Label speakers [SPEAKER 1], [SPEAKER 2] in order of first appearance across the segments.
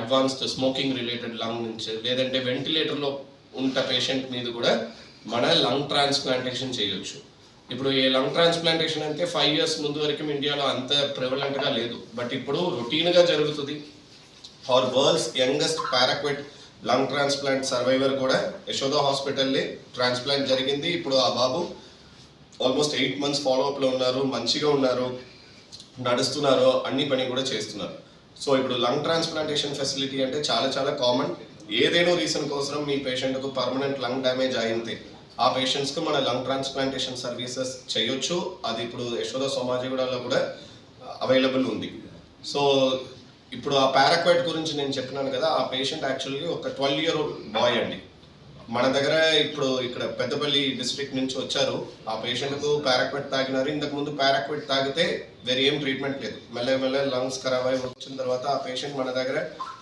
[SPEAKER 1] Advanced smoking related lung నుంచి లేదంటే వెంటిలేటర్లో ఉన్న పేషెంట్ మీద కూడా మన లంగ్ ట్రాన్స్ప్లాంటేషన్ చేయొచ్చు. ఇప్పుడు ఈ లంగ్ ట్రాన్స్ప్లాంటేషన్ అంటే 5 years ముందు వరకు ఇండియాలో అంత ప్రివలెంట్గా లేదు, బట్ ఇప్పుడు రొటీన్గా జరుగుతుంది. Our world's youngest paraquat lung transplant survivor కూడా యశోదా హాస్పిటల్లే ట్రాన్స్ప్లాంట్ జరిగింది. ఇప్పుడు ఆ బాబు ఆల్మోస్ట్ 8 months ఫాలోఅప్లో ఉన్నారు, మంచిగా ఉన్నారు, నడుస్తున్నారు, అన్ని పని కూడా చేస్తున్నారు. సో ఇప్పుడు లంగ్ ట్రాన్స్ప్లాంటేషన్ ఫెసిలిటీ అంటే చాలా చాలా కామన్. ఏదైనా రీజన్ కోసం మీ పేషెంట్కు పర్మనెంట్ లంగ్ డ్యామేజ్ అయితే ఆ పేషెంట్స్కి మన లంగ్ ట్రాన్స్ప్లాంటేషన్ సర్వీసెస్ చేయొచ్చు. అది ఇప్పుడు యశోదా సోమాజిగూడలో కూడా అవైలబుల్ ఉంది. సో ఇప్పుడు ఆ పారాక్వెట్ గురించి నేను చెప్పినాను కదా, ఆ పేషెంట్ యాక్చువల్గా ఒక 12-year-old బాయ్ అండి. మన దగ్గర ఇప్పుడు ఇక్కడ పెద్దపల్లి డిస్ట్రిక్ట్ నుంచి వచ్చారు. ఆ పేషెంట్కు పారాక్వెట్ తాగినారు. ఇంతకుముందు పారాక్వెట్ తాగితే వేరే ఏం ట్రీట్మెంట్ లేదు. మెల్ల లంగ్స్ ఖరాబ్ అయి వచ్చిన తర్వాత ఆ పేషెంట్ మన దగ్గర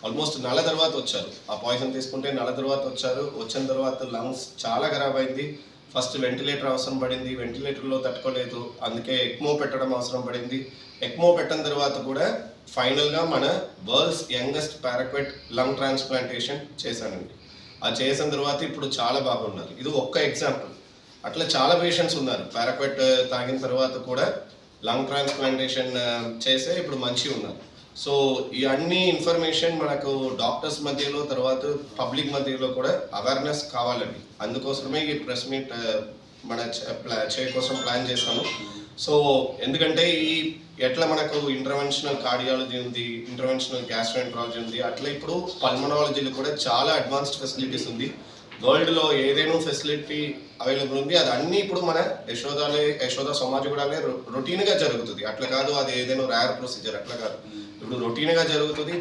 [SPEAKER 1] ఆల్మోస్ట్ నెల తర్వాత వచ్చారు. ఆ పాయిజన్ తీసుకుంటే నెల తర్వాత వచ్చారు. వచ్చిన తర్వాత లంగ్స్ చాలా ఖరాబ్ అయింది. ఫస్ట్ వెంటిలేటర్ అవసరం పడింది, వెంటిలేటర్లో తట్టుకోలేదు, అందుకే ఎక్మో పెట్టడం అవసరం పడింది. ఎక్మో పెట్టిన తర్వాత కూడా ఫైనల్గా మన world's youngest paraquat lung transplantation చేశానండి. అది చేసిన తర్వాత ఇప్పుడు చాలా బాగున్నారు. ఇది ఒక్క ఎగ్జాంపుల్. అట్లా చాలా పేషెంట్స్ ఉన్నారు పారాక్వెట్ తాగిన తర్వాత కూడా లంగ్ ట్రాన్స్ప్లాంటేషన్ చేసే ఇప్పుడు మంచిగా ఉన్నారు. సో ఈ అన్ని ఇన్ఫర్మేషన్ మనకు డాక్టర్స్ మధ్యలో తర్వాత పబ్లిక్ మధ్యలో కూడా అవేర్నెస్ కావాలండి. అందుకోసమే ఈ ప్రెస్ మీట్ మన కోసం ప్లాన్ చేస్తాము. సో ఎందుకంటే ఈ ఎట్లా మనకు ఇంటర్వెన్షనల్ కార్డియాలజీ ఉంది, ఇంటర్వెన్షనల్ గ్యాస్ట్రోఎంట్రాలజీ ఉంది, అట్లా ఇప్పుడు పల్మనాలజీలో కూడా చాలా అడ్వాన్స్డ్ ఫెసిలిటీస్ ఉంది. వరల్డ్లో ఏదైనా ఫెసిలిటీ అవైలబుల్ ఉంది. అది అన్నీ ఇప్పుడు మన యశోదా సోమాజిగూడలే రొటీన్గా జరుగుతుంది. అట్లా కాదు అది ఏదైనా రేర్ ప్రొసీజర్, అట్లా కాదు, ఇప్పుడు రొటీన్గా జరుగుతుంది.